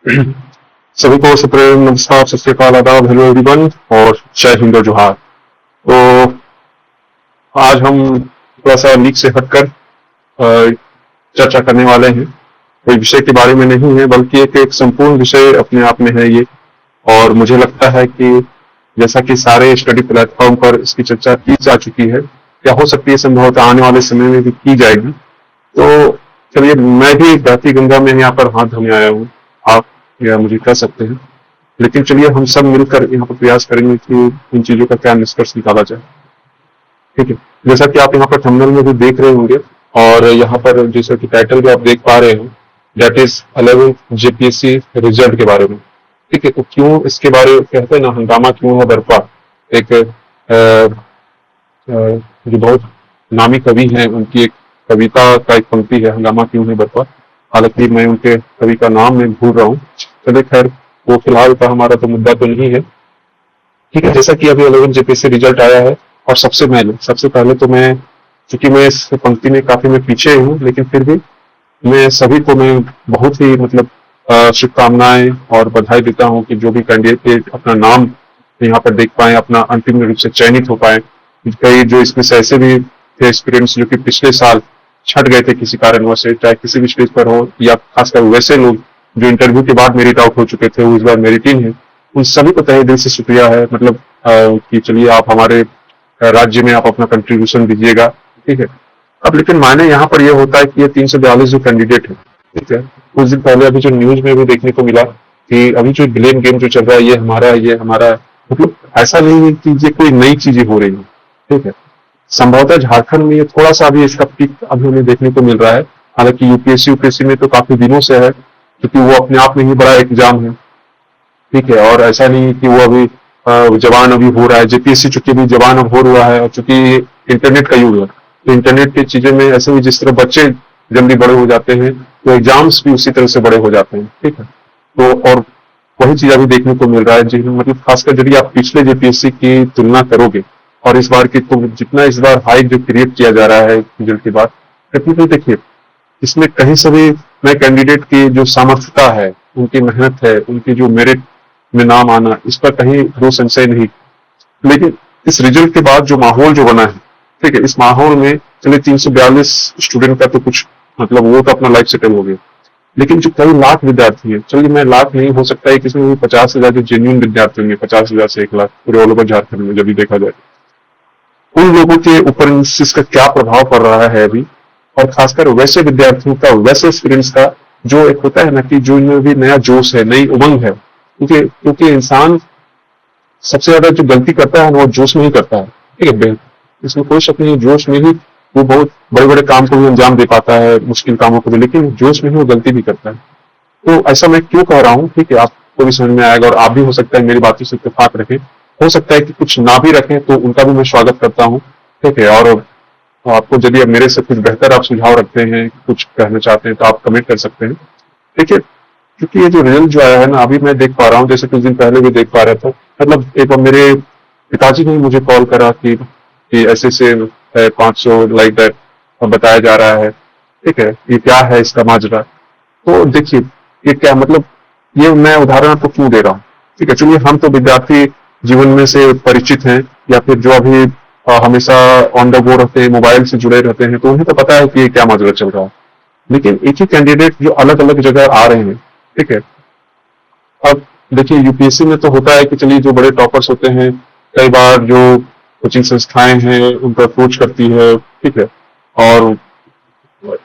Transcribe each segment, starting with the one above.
सभी को सुप्रीम नमस्कार, सत श्री अकाल, आदाब, हेलो एवरीवन और जय हिंद और जोहार। तो आज हम थोड़ा सा लीक से हटकर चर्चा करने वाले हैं। कोई विषय के बारे में नहीं है, बल्कि एक संपूर्ण विषय अपने आप में है ये। और मुझे लगता है कि जैसा कि सारे स्टडी प्लेटफॉर्म पर इसकी चर्चा की जा चुकी है, क्या हो सकती है संभवतः आने वाले समय में भी की जाएगी। तो चलिए, मैं भी बहती गंगा में यहाँ पर हाथ धोने आया हूँ, आप या मुझे कह सकते हैं। लेकिन चलिए, हम सब मिलकर यहाँ पर प्रयास करेंगे कि इन चीजों का क्या निष्कर्ष निकाला जाए। ठीक है, जैसा कि आप यहाँ पर थंबनेल में भी देख रहे होंगे, और यहाँ पर जैसा कि टाइटल भी आप देख पा रहे हो, that is 11th JPSC result के बारे में। ठीक है, तो क्यों इसके बारे में कहते हैं ना, हंगामा क्यों है बरपा। एक जो बहुत नामी कवि हैं, उनकी एक कविता का एक पंक्ति है, हंगामा क्यों है बरपा। हालांकि मैं उनके कवि का नाम में भूल रहा हूँ। चलिए खैर, वो फिलहाल का हमारा तो मुद्दा तो नहीं है। ठीक है, जैसा कि अभी 11 जेपीएससी रिजल्ट आया है, और सबसे पहले तो मैं, चूंकि मैं इस पंक्ति में काफी मैं पीछे हूँ, लेकिन फिर भी मैं सभी को मैं बहुत ही मतलब शुभकामनाएं और बधाई देता हूँ कि जो भी कैंडिडेट अपना नाम यहाँ पर देख पाए, अपना अंतिम रूप से चयनित हो पाए। कई जो इसमें से ऐसे भी थे एक्सपीरियंस जो कि पिछले साल छट गए थे किसी कारणवश से, चाहे किसी भी स्टेज पर हो, या खासकर वैसे लोग जो इंटरव्यू के बाद मेरिट आउट हो चुके थे, वो इस बार मेरिट इन है। उन सभी को तहे दिल से शुक्रिया है, मतलब कि चलिए आप हमारे राज्य में आप अपना कंट्रीब्यूशन दीजिएगा। ठीक है, अब लेकिन मायने यहाँ पर यह होता है कि ये 342 जो कैंडिडेट है, ठीक है, कुछ दिन पहले अभी जो न्यूज में भी देखने को मिला कि अभी जो ब्लेम गेम जो चल रहा है, ये हमारा, मतलब ऐसा नहीं है कि ये कोई नई चीजें हो रही है। ठीक है, संभवतः झारखंड में ये थोड़ा सा अभी इसका पीक अभी हमें देखने को मिल रहा है। हालांकि यूपीएससी में तो काफी दिनों से है, क्योंकि वो अपने आप में ही बड़ा एग्जाम है। ठीक है, और ऐसा नहीं है कि वो अभी जवान अभी हो रहा है। जेपीएससी चूंकि भी जवान अब हो रहा है, और चूंकि इंटरनेट का युग है, तो इंटरनेट की चीजें में ऐसे भी जिस तरह बच्चे जल्दी बड़े हो जाते हैं, तो एग्जाम्स भी उसी तरह से बड़े हो जाते हैं। ठीक है, तो और वही चीज अभी देखने को मिल रहा है, जिन मतलब खासकर यदि आप पिछले जेपीएससी की तुलना करोगे और इस बार की, तो जितना इस बार हाइक जो क्रिएट किया जा रहा है रिजल्ट के बाद, टेक्निकली देखिए, इसमें कहीं से भी नए कैंडिडेट की जो सामर्थ्यता है, उनकी मेहनत है, उनकी जो मेरिट में नाम आना, इस पर कहीं दो संशय नहीं। लेकिन इस रिजल्ट के बाद जो माहौल जो बना है, ठीक है, इस माहौल में चलिए 342 स्टूडेंट का तो कुछ मतलब वो तो अपना लाइफ सेटल हो गया, लेकिन जो कई लाख विद्यार्थी है, चलिए मैं लाख नहीं, हो सकता है कि इसमें भी 50,000 जो जेन्युइन विद्यार्थी होंगे, 50,000 से 1 लाख पूरे ऑल ओवर झारखंड में जब भी देखा जाए, उन लोगों के ऊपर इसका क्या प्रभाव पड़ रहा है अभी। और खासकर वैसे विद्यार्थियों का, वैसे एक्सपीरियंस का, जो एक होता है ना कि जो इनमें भी नया जोश है, नई उमंग है। क्योंकि इंसान सबसे ज्यादा जो गलती करता है वो जोश में ही करता है। ठीक है, इसमें कोई शक नहीं, जोश में ही वो बहुत बड़े बड़े काम को भी अंजाम दे पाता है, मुश्किल कामों को भी, लेकिन जोश में ही वो गलती भी करता है। तो ऐसा मैं क्यों कह रहा हूँ, ठीक है, आपको भी समझ में आएगा, और आप भी हो सकता है मेरी बातों से इत्तेफाक रखें, हो सकता है कि कुछ ना भी रखें, तो उनका भी मैं स्वागत करता हूँ। ठीक है, और आपको यदि अब मेरे से कुछ बेहतर आप सुझाव रखते हैं, कुछ कहना चाहते हैं, तो आप कमेंट कर सकते हैं। देखिए, क्योंकि ये जो रिजल्ट जो आया है ना, अभी मैं देख पा रहा हूँ, जैसे कुछ दिन पहले भी देख पा रहा था, मतलब एक बार मेरे पिताजी ने मुझे कॉल करा कि ऐसे से 500 लाइक दैट बताया जा रहा है। ठीक है, ये क्या है इसका माजरा। तो देखिए, ये क्या मतलब, ये मैं उदाहरण आपको क्यों दे रहा हूँ। ठीक है, चलिए हम तो विद्यार्थी जीवन में से परिचित हैं, या फिर जो अभी हमेशा ऑन द गो रहते हैं, मोबाइल से जुड़े रहते हैं, तो उन्हें तो पता है कि ये क्या माजरा चल रहा है। लेकिन एक ही कैंडिडेट जो अलग अलग जगह आ रहे हैं, ठीक है, अब देखिए यूपीएससी में तो होता है कि चलिए जो बड़े टॉपर्स होते हैं, कई बार जो कोचिंग संस्थाएं हैं उन पर अप्रोच करती है। ठीक है, और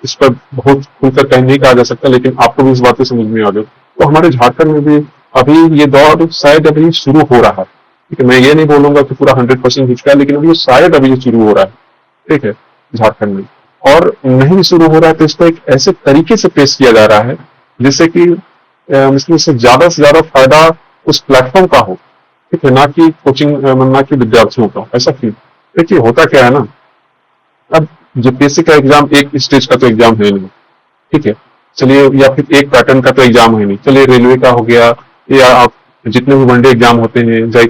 इस पर बहुत खुलकर कहीं नहीं कहा जा सकता, लेकिन आपको भी इस बात को समझ में आ गई। तो हमारे झारखंड में भी अभी ये दौर शायद अभी शुरू हो रहा है। ठीक है, मैं ये नहीं बोलूंगा कि पूरा 100% हो चुका है, लेकिन अभी शायद अभी शुरू हो रहा है। ठीक है, झारखंड में, और नहीं शुरू हो रहा है तो इसको एक ऐसे तरीके से पेश किया जा रहा है जिससे कि इसमें से ज्यादा फायदा उस प्लेटफॉर्म का हो। ठीक है, ना कि कोचिंग, ना कि विद्यार्थियों का। ऐसा क्यों? देखिए, होता क्या है ना, अब जेपीएससी का एग्जाम एक स्टेज का तो एग्जाम है नहीं। ठीक है, चलिए, या फिर एक पैटर्न का तो एग्जाम है नहीं। चलिए, रेलवे का हो गया, या आप जितने भी वनडे एग्जाम होते हैं,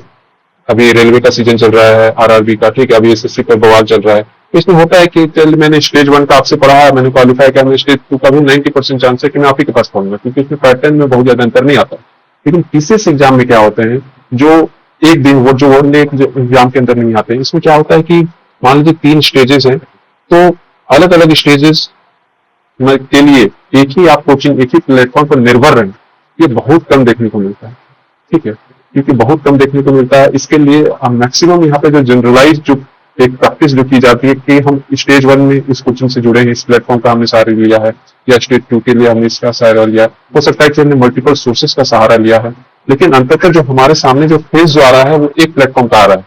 अभी रेलवे का सीजन चल रहा है, आरआरबी का। ठीक है, अभी एसएससी का बवाल चल रहा है। इसमें होता है कि चल मैंने स्टेज 1 का आपसे पढ़ा है, मैंने क्वालिफाई किया, मैंने स्टेज 2 का भी 90% चांस है कि मैं आप ही के पास पढ़ूंगा, क्योंकि इसमें पैटर्न में बहुत ज्यादा अंतर नहीं आता। लेकिन पीसीएस एग्जाम में क्या होते हैं, जो एक दिन वो जो वन डे एग्जाम के अंदर नहीं आते हैं, इसमें क्या होता है कि मान लीजिए 3 स्टेजेस हैं, तो अलग अलग स्टेजेस के लिए एक ही आप कोचिंग, एक ही प्लेटफॉर्म पर निर्भर रहें, ये बहुत कम देखने को मिलता है। ठीक है, क्योंकि बहुत कम देखने को मिलता है, इसके लिए हम मैक्सिमम यहाँ पे जो जनरलाइज जो एक प्रैक्टिस जो की जाती है कि हम स्टेज 1 में इस कोचिंग से जुड़े हैं, इस प्लेटफॉर्म का हमने सहारा लिया है, या स्टेज 2 के लिए हमने इसका सहारा लिया, हो सकता है कि हमने मल्टीपल सोर्सेस का सहारा लिया है, लेकिन अंततः जो हमारे सामने जो फेस जो आ रहा है वो एक प्लेटफॉर्म का आ रहा है।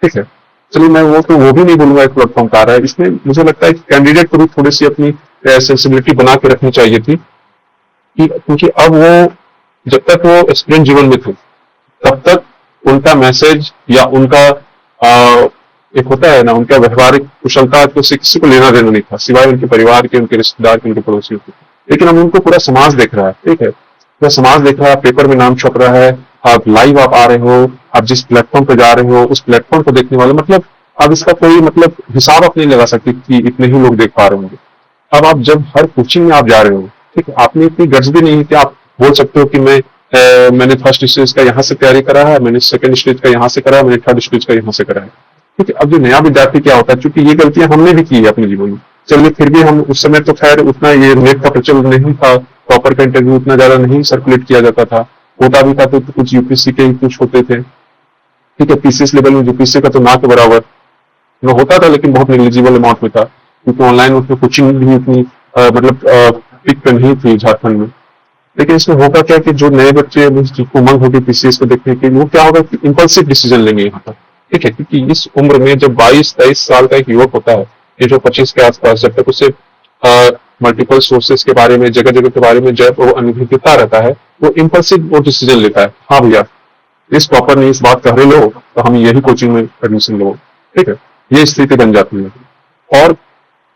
ठीक है, चलिए मैं वो भी नहीं बोलूंगा एक प्लेटफॉर्म का आ रहा है। इसमें मुझे लगता है कि कैंडिडेट को भी थोड़ी सी अपनी सेंसिबिलिटी बना के रखनी चाहिए थी, कि क्योंकि अब वो जब तक वो स्टूडेंट जीवन में थे तब तक उनका मैसेज या उनका एक होता है ना, उनका व्यवहारिक कुशलता तो किसी को लेना देना नहीं था, सिवाय उनके परिवार के, उनके रिश्तेदार के, उनके पड़ोसियों के। लेकिन अब उनको पूरा समाज देख रहा है। ठीक है, पूरा समाज देख रहा है, पेपर में नाम छप रहा है, आप लाइव आप आ रहे हो, आप जिस प्लेटफॉर्म पे जा रहे हो उस प्लेटफॉर्म को देखने वाले, मतलब अब इसका कोई मतलब हिसाब आप नहीं लगा सकते कि इतने ही लोग देख पा रहे होंगे। अब आप जब हर कोचिंग में आप जा रहे हो, ठीक है, आपने इतनी गट्स भी नहीं है कि आप बोल सकते हो कि मैंने फर्स्ट स्टेज का यहाँ से तैयारी करा है, मैंने सेकंड स्टेज का यहाँ से करा है, मैंने थर्ड स्टेज का यहाँ से करा है। ठीक है, अब जो नया विद्यार्थी क्या होता है, क्योंकि ये गलतियां हमने भी की है अपने जीवन में, चलिए फिर भी हम उस समय तो खैर उतना ये नेट का प्रचलन नहीं था, प्रॉपर का इंटरव्यू उतना ज्यादा नहीं सर्कुलेट किया जाता था, होता भी था तो कुछ यूपीएससी के ही कुछ होते थे। ठीक है, पीसीएस लेवल में यूपीएससी का तो ना के बराबर में होता था, लेकिन बहुत निग्लिजिबल अमाउंट में था, क्योंकि ऑनलाइन उसमें कोचिंग भी उतनी मतलब पिक पे नहीं थी झारखंड में। लेकिन इसमें होगा क्या कि जो नए बच्चे जिनको उमंग होगी पीसीएस को देखने की, वो क्या होगा कि इंपल्सिव डिसीजन लेंगे यहाँ पर। ठीक है, क्योंकि इस उम्र में जब 22-23 साल का एक युवक होता है, ये जो 25 के आसपास, जब तक उसे मल्टीपल सोर्सेज के बारे में, जगह जगह के बारे में जब वो अनुभूतिता रहता है, वो इंपल्सिव वो डिसीजन लेता है, हाँ भैया इस प्रॉपर ने इस बात कह रहे लो तो हम यही कोचिंग में एडमिशन लो। ठीक है, ये स्थिति बन जाती है। और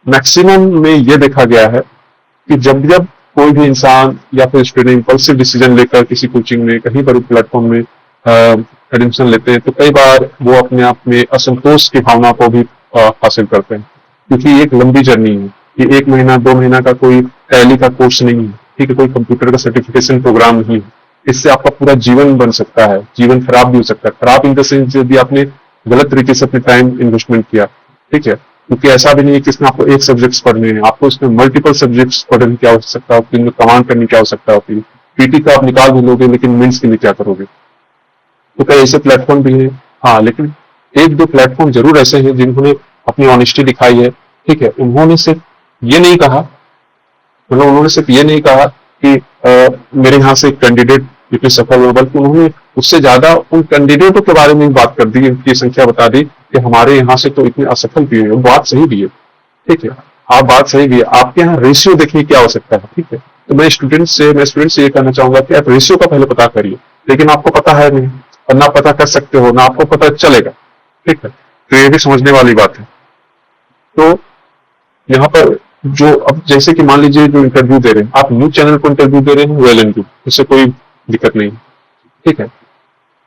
मैक्सिमम में ये देखा गया है कि जब जब कोई भी इंसान या फिर स्टूडेंट इंपल्सिव डिसीजन लेकर किसी कोचिंग में, कहीं पर प्लेटफॉर्म में एडमिशन लेते हैं, तो कई बार वो अपने आप में असंतोष की भावना को भी हासिल करते हैं, क्योंकि एक लंबी जर्नी है, ये 1 महीना 2 महीना का कोई टैली का कोर्स नहीं है। ठीक है, कोई कंप्यूटर का सर्टिफिकेशन प्रोग्राम नहीं है, इससे आपका पूरा जीवन बन सकता है, जीवन खराब भी हो सकता है। खराब इन द सेंस यदि आपने गलत तरीके से अपने टाइम इन्वेस्टमेंट किया। ठीक है, क्योंकि ऐसा भी नहीं है कि इसमें आपको एक सब्जेक्ट्स पढ़ने हैं, आपको इसमें मल्टीपल सब्जेक्ट्स पढ़ने की आवश्यकता होती है, इनमें कमांड करने की आवश्यकता होती है। पीटी का आप निकाल भी लोगे, लेकिन मेंस के लिए क्या करोगे? तो कई ऐसे प्लेटफॉर्म भी हैं, हाँ, लेकिन 1-2 प्लेटफॉर्म जरूर ऐसे हैं जिन्होंने अपनी ऑनेस्टी दिखाई है। ठीक है, उन्होंने सिर्फ ये नहीं कहा, मतलब उन्होंने सिर्फ ये नहीं कहा कि मेरे यहाँ से कैंडिडेट इतने सफल हुए, बल्कि उन्होंने उससे ज्यादा उन कैंडिडेटों के बारे में बात कर दी, उनकी संख्या बता दी कि हमारे यहाँ से तो इतने असफल भी है। बात सही भी है। ठीक है, आप बात सही भी है, आपके यहाँ रेशियो देखने की आवश्यकता है। ठीक है, तो मैं स्टूडेंट से ये कहना चाहूंगा कि आप रेशियो का पहले पता करिए, लेकिन आपको पता है नहीं, और ना पता कर सकते हो, ना आपको पता चलेगा। ठीक है, तो ये भी समझने वाली बात है। तो यहाँ पर जो अब जैसे कि मान लीजिए जो इंटरव्यू दे रहे हैं, आप न्यूज चैनल को इंटरव्यू दे रहे हैं, वेल एंड गुड, इससे कोई दिक्कत नहीं। ठीक है,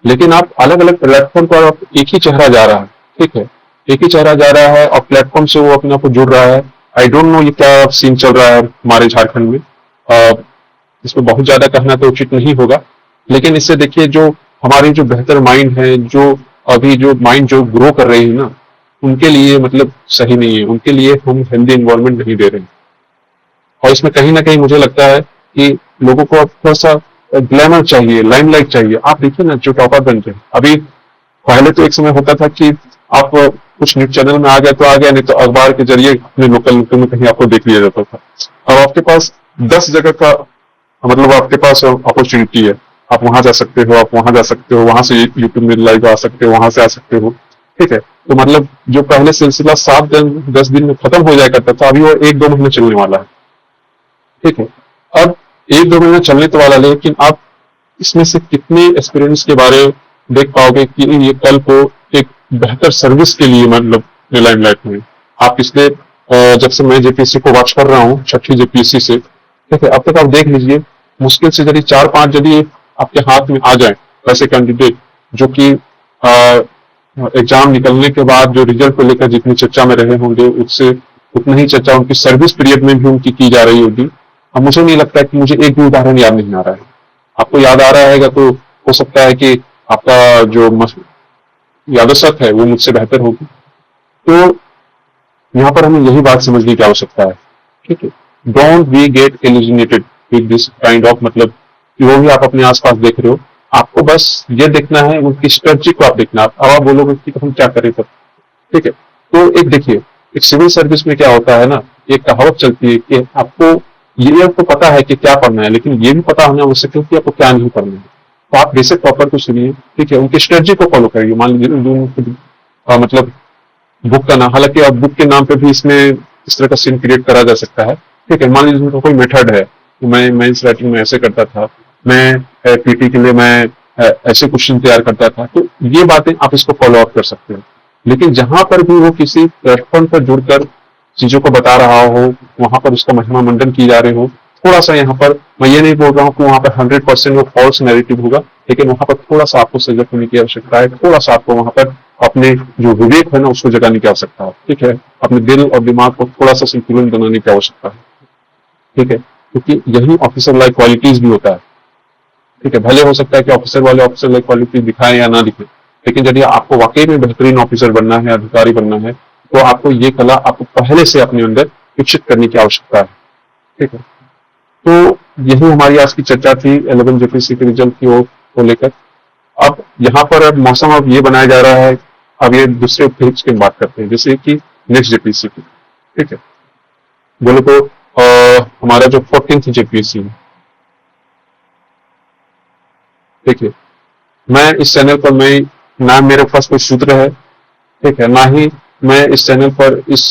लेकिन आप अलग अलग प्लेटफॉर्म पर आप एक ही चेहरा जा रहा है। ठीक है, एक ही चेहरा जा रहा है और प्लेटफॉर्म से वो अपने आप को जुड़ रहा है। आई डोंट नो ये क्या सीन चल रहा है हमारे झारखंड में, इसमें बहुत ज्यादा कहना तो उचित नहीं होगा, लेकिन इससे देखिए जो हमारी जो बेहतर माइंड है, जो अभी जो माइंड जो ग्रो कर रही है ना, उनके लिए मतलब सही नहीं है, उनके लिए हम हेल्दी इन्वायरमेंट नहीं दे रहे हैं। और इसमें कहीं ना कहीं मुझे लगता है कि लोगों को अब थोड़ा सा ग्लैमर चाहिए, लाइमलाइट चाहिए। आप देखिए ना जो टॉपर बन गए, अभी पहले तो एक समय होता था कि आप कुछ न्यूज चैनल में आ गया तो आ गया, नहीं तो अखबार के जरिए अपने लोकल में कहीं आपको देख लिया जाता था। अब आपके पास 10 जगह का मतलब आपके पास अपॉर्चुनिटी है, आप वहां जा सकते हो, आप वहां जा सकते हो, वहां से यूट्यूब में लाइव आ सकते हो, वहां से आ सकते हो। ठीक है, तो मतलब जो पहले सिलसिला 7 दिन 10 दिन में खत्म हो जाया करता था, अभी वो 1-2 महीने चलने वाला है। ठीक है, अब 1-2 महीने चलने तो वाला, लेकिन आप इसमें से कितने एक्सपीरियंस के बारे में देख पाओगे कि ये कल को एक बेहतर सर्विस के लिए मतलब लाइमलाइट में। आप पिछले जब से मैं जेपीएससी को वॉच कर रहा हूँ, 6ठी जेपीएससी से, ठीक है, अब तक आप देख लीजिए, मुश्किल से यदि 4-5 यदि आपके हाथ में आ जाए वैसे कैंडिडेट जो कि एग्जाम निकलने के बाद जो रिजल्ट को लेकर जितनी चर्चा में रहे होंगे उससे उतना ही चर्चा उनकी सर्विस पीरियड में भी उनकी की जा रही होगी। अब मुझे नहीं लगता कि मुझे एक भी उदाहरण याद नहीं आ रहा है। आपको याद आ रहा है तो हो सकता है कि आपका जो याददाश्त है वो मुझसे बेहतर होगी। तो यहाँ पर हमें यही बात समझने की आवश्यकता है, ठीक है। Don't we get alienated with this kind of, मतलब जो भी आप अपने आसपास देख रहे हो, आपको बस ये देखना है, उनकी स्ट्रेटजी को आप देखना। अब आप बोलोगे कि हम क्या करें तब, ठीक है। तो एक देखिए, एक सिविल सर्विस में क्या होता है ना, एक कहावत चलती है कि आपको ये आपको पता है कि क्या पढ़ना है, लेकिन ये भी पता होना आवश्यक है कि आपको क्या नहीं पढ़ना है। तो आप बेसिक टॉपर को सुनिए, ठीक है, उनकी स्ट्रेटजी को फॉलो करिए। मान लीजिए मतलब बुक का नाम, हालांकि अब बुक के नाम पे भी इसमें इस तरह का सीन क्रिएट करा जा सकता है, ठीक है। मान लीजिए उनका कोई मेथड है, तो मैं मेंस राइटिंग में ऐसे करता था, मैं पीटी के लिए मैं ऐसे क्वेश्चन तैयार करता था, तो ये बातें आप इसको फॉलो अप कर सकते हो। लेकिन जहां पर भी वो किसी प्लेटफॉर्म पर जुड़कर चीजों को बता रहा हो, वहां पर उसका महिमा मंडन की जा रही हो, थोड़ा सा यहाँ पर मैं ये नहीं बोल रहा हूँ कि वहां पर 100% वो फॉल्स नैरेटिव होगा, लेकिन वहां पर थोड़ा सा आपको सजग होने की आवश्यकता है, थोड़ा सा आपको वहां पर अपने जो विवेक है ना उसको जगाने की आवश्यकता है, ठीक है। अपने दिल और दिमाग को थोड़ा सा संतुलन बनाने की आवश्यकता है, ठीक है, क्योंकि यही ऑफिसर लाइक क्वालिटीज भी होता है, ठीक है। भले हो सकता है कि ऑफिसर वाले ऑफिसर लाइक क्वालिटी दिखाएं या ना दिखाएं, लेकिन यदि आपको वाकई में बेहतरीन ऑफिसर बनना है, अधिकारी बनना है, तो आपको ये कला आपको पहले से अपने अंदर विकसित करने की आवश्यकता है, ठीक है। तो यही हमारी आज की चर्चा थी 11 जेपीसी के रिजल्ट की ओर को लेकर। अब यहाँ पर अब मौसम अब ये बनाया जा रहा है, अब ये दूसरे फेज की बात करते हैं, जैसे कि नेक्स्ट जेपीसी की, ठीक है। बोले तो हमारा जो 14th जेपीसी है, देखिए, मैं इस चैनल पर मैं ना मेरे पास कोई सूत्र है, ठीक है, ना ही मैं इस चैनल पर इस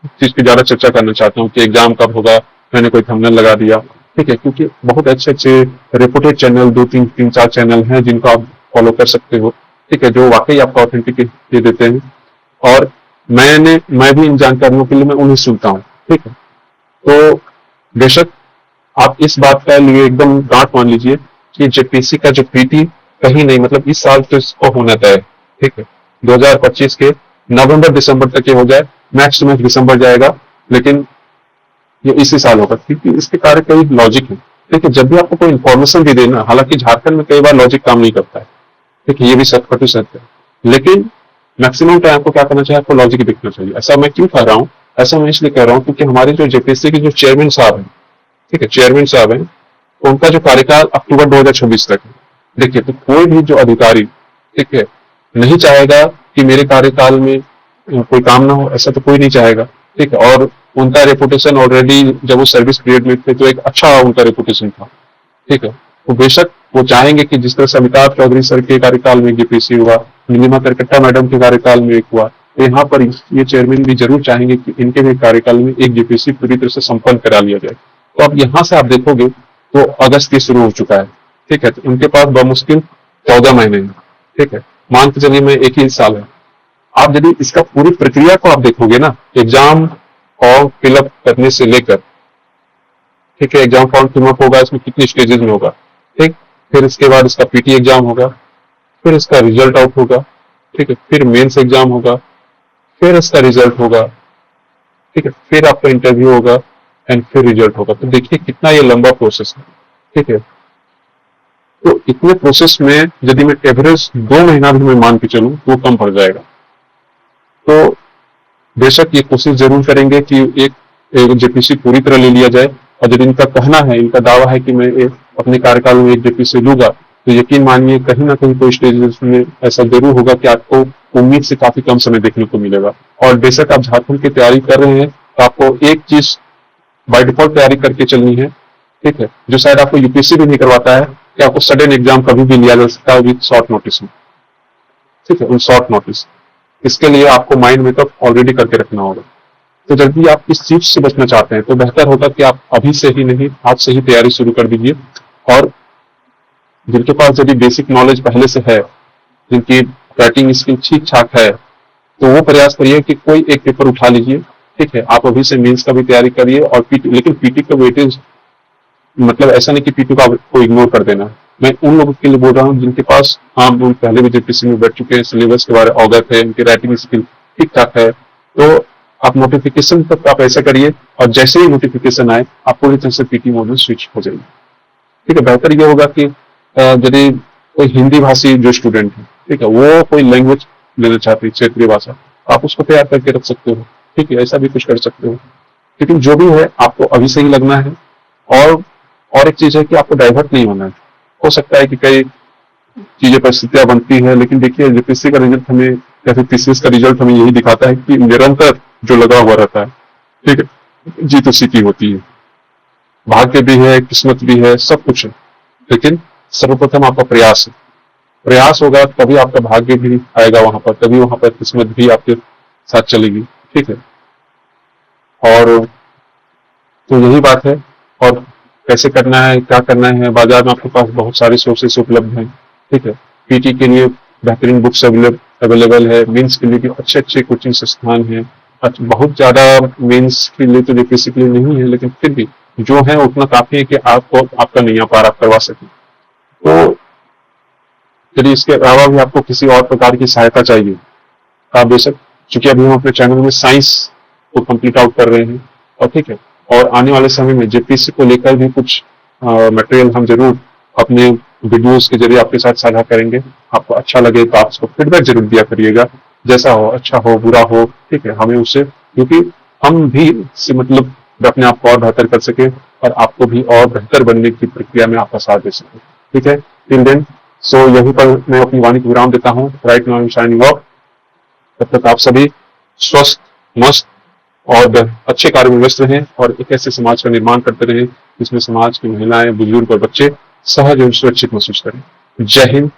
चीज की ज्यादा चर्चा करना चाहता हूँ कि एग्जाम कब होगा, मैंने कोई थंबनेल लगा दिया, ठीक है, क्योंकि बहुत अच्छे अच्छे रेपुटेड चैनल, दो तीन तीन चार चैनल हैं जिनको आप फॉलो कर सकते हो, ठीक है, जो वाकई आपको ऑथेंटिक दे देते हैं। और मैं भी इन जानकारियों के लिए मैं उन्हें सुनता हूँ, ठीक है। तो बेशक आप इस बात का लिए एकदम गांठ मान लीजिए कि जेपीसी का जो पीटी कहीं नहीं, मतलब इस साल तो इसको होना तय है, ठीक है। 2025 के नवंबर दिसंबर तक ये हो जाए, मैक्स टू मैक्स दिसंबर जाएगा, लेकिन ये इसी साल होगा, क्योंकि इसके कार्य कई लॉजिक है। देखिए, जब भी आपको कोई इन्फॉर्मेशन भी देना, हालांकि झारखंड में कई बार लॉजिक काम नहीं करता है, ठीक है, ये भी सत्य सत्य है, लेकिन मैक्सिमम टाइम आपको क्या करना चाहिए, आपको लॉजिक दिखना चाहिए। ऐसा मैं क्यों कह रहा हूँ, ऐसा मैं इसलिए कह रहा हूँ क्योंकि हमारे जो जेपीएससी के जो चेयरमैन साहब हैं, ठीक है, चेयरमैन साहब हैं, उनका जो कार्यकाल अक्टूबर 2026 तक है। देखिए, तो कोई भी जो अधिकारी, ठीक है, नहीं चाहेगा कि मेरे कार्यकाल में कोई काम ना हो, ऐसा तो कोई नहीं चाहेगा, ठीक है। और उनका रेपुटेशन ऑलरेडी जब वो सर्विस पीरियड में थे तो एक अच्छा उनका रेपुटेशन था, ठीक है। तो बेशक वो चाहेंगे कि जिस तरह से अमिताभ चौधरी सर के कार्यकाल में जेपीसी हुआ, नीलिमा करकट्टा मैडम के कार्यकाल में एक हुआ, तो यहाँ पर ये चेयरमैन भी जरूर चाहेंगे कि इनके भी कार्यकाल में एक जेपीसी पूरी तरह से संपन्न करा लिया जाए। तो अब यहाँ से आप देखोगे तो अगस्त की शुरू हो चुका है, ठीक है, तो उनके पास बमुश्किल 14 महीने हैं, ठीक है, मान के चलिए मैं एक ही साल है। आप यदि इसका पूरी प्रक्रिया को आप देखोगे ना, एग्जाम फॉर्म फिलअप करने से लेकर, ठीक है, एग्जाम फॉर्म फिलअप होगा, इसमें कितनी स्टेजेस में होगा, ठीक, फिर इसके बाद इसका पीटी एग्जाम होगा, फिर इसका रिजल्ट आउट होगा, ठीक है, फिर मेंस एग्जाम होगा, फिर इसका रिजल्ट होगा, ठीक है, फिर आपका इंटरव्यू होगा एंड फिर रिजल्ट होगा। तो देखिए कितना ये लंबा प्रोसेस है, ठीक है। तो इतने प्रोसेस में यदि मैं एवरेज 2 महीना भी मैं मान के चलूं तो कम पड़ जाएगा। तो बेशक ये कोशिश जरूर करेंगे कि एक जेपीसी पूरी तरह ले लिया जाए, और जब इनका कहना है, इनका दावा है कि मैं अपने कार्यकाल में एक जेपीसी लूंगा, तो यकीन मानिए कहीं ना कहीं कोई स्टेज में ऐसा जरूर होगा कि आपको उम्मीद से काफी कम समय देखने को मिलेगा। और बेशक आप झारखंड की तैयारी कर रहे हैं तो आपको एक चीज बाय डिफॉल्ट तैयारी करके चलनी है, ठीक है, जो शायद आपको यूपीएससी भी नहीं करवाता है, कि आपको सडन एग्जाम कभी भी लिया जा सकता है विद शॉर्ट नोटिस में, ठीक है, उन शॉर्ट नोटिस। इसके लिए आपको माइंड मेकअप ऑलरेडी करके रखना होगा। तो जब भी आप इस चीज से बचना चाहते हैं तो बेहतर होगा कि आप अभी से ही नहीं, आज से ही तैयारी शुरू कर दीजिए। और जिनके पास यदि बेसिक नॉलेज पहले से है, जिनकी राइटिंग स्किल ठीक ठाक है, तो वो प्रयास करिए कि कोई एक पेपर उठा लीजिए, ठीक है। आप अभी से मेंस का भी तैयारी करिए, और पीटी, लेकिन पीटी का वेटेज मतलब ऐसा नहीं कि पीटी को आपको इग्नोर कर देना, मैं उन लोगों के लिए बोल रहा हूँ जिनके पास, हाँ, वो पहले भी जेपीसी में बैठ चुके हैं, सिलेबस के बारे में अवगत है, उनकी राइटिंग स्किल ठीक ठाक है, तो आप नोटिफिकेशन तक आप ऐसा करिए, और जैसे ही नोटिफिकेशन आए आप पूरी तरह से पीटी मोड में स्विच हो जाइए। ठीक है, बेहतर ये होगा कि यदि कोई हिंदी भाषी जो स्टूडेंट है, ठीक है, वो कोई लैंग्वेज लेना चाहते हैं, क्षेत्रीय भाषा, आप उसको तैयार करके रख सकते हो। ठीक है, ऐसा भी कुछ कर सकते हो। लेकिन जो भी है आपको अभी से ही लगना है। और एक चीज है कि आपको डाइवर्ट नहीं होना है। हो सकता है कि कई चीजें परिस्थितियां बनती है, लेकिन देखिए यूपीएससी का रिजल्ट हमें, या फिर पीसीएस का रिजल्ट हमें यही दिखाता है कि निरंतर जो लगा हुआ रहता है, ठीक है, जीत उसी की होती है। भाग्य भी है, किस्मत भी है, सब कुछ है, लेकिन सर्वप्रथम आपका प्रयास है। प्रयास होगा तभी आपका भाग्य भी आएगा वहां पर, तभी वहां पर किस्मत भी आपके साथ चलेगी। ठीक है, और तो यही बात है। और कैसे करना है, क्या करना है, बाजार में आपके पास बहुत सारे सोर्सेस उपलब्ध हैं। ठीक है, पीटी के लिए बेहतरीन बुक्स अवेलेबल है, मेंस के लिए भी अच्छे अच्छे कोचिंग संस्थान हैं। बहुत ज्यादा मेंस के लिए तो जेपीएससी के लिए नहीं है, लेकिन फिर भी जो है उतना काफी है कि आपको आपका नैया पार आप करवा सकें। तो यदि इसके अलावा भी आपको किसी और प्रकार की सहायता चाहिए, आप बेशक, चूंकि अभी हम अपने चैनल में साइंस को कंप्लीट आउट कर रहे हैं, और ठीक है, और आने वाले समय में जेपीएससी को लेकर भी कुछ मटेरियल हम जरूर अपने वीडियोस के जरिए आपके साथ साझा करेंगे। आपको अच्छा लगे तो आप उसको फीडबैक जरूर दिया करिएगा, जैसा हो, अच्छा हो, बुरा हो, ठीक है, हमें उससे, क्योंकि हम भी से मतलब अपने आप को और बेहतर कर सके, और आपको भी और बेहतर बनने की प्रक्रिया में आपका साथ दे सके। ठीक है, टिल देन, सो यहीं पर मैं अपनी वाणी को विराम देता हूँ। Right now I am signing off. तब तक आप सभी स्वस्थ, मस्त और अच्छे कार्य में व्यस्त रहें, और एक ऐसे समाज का निर्माण करते रहें जिसमें समाज की महिलाएं, बुजुर्ग और बच्चे सहज एवं सुरक्षित महसूस करें। जय हिंद,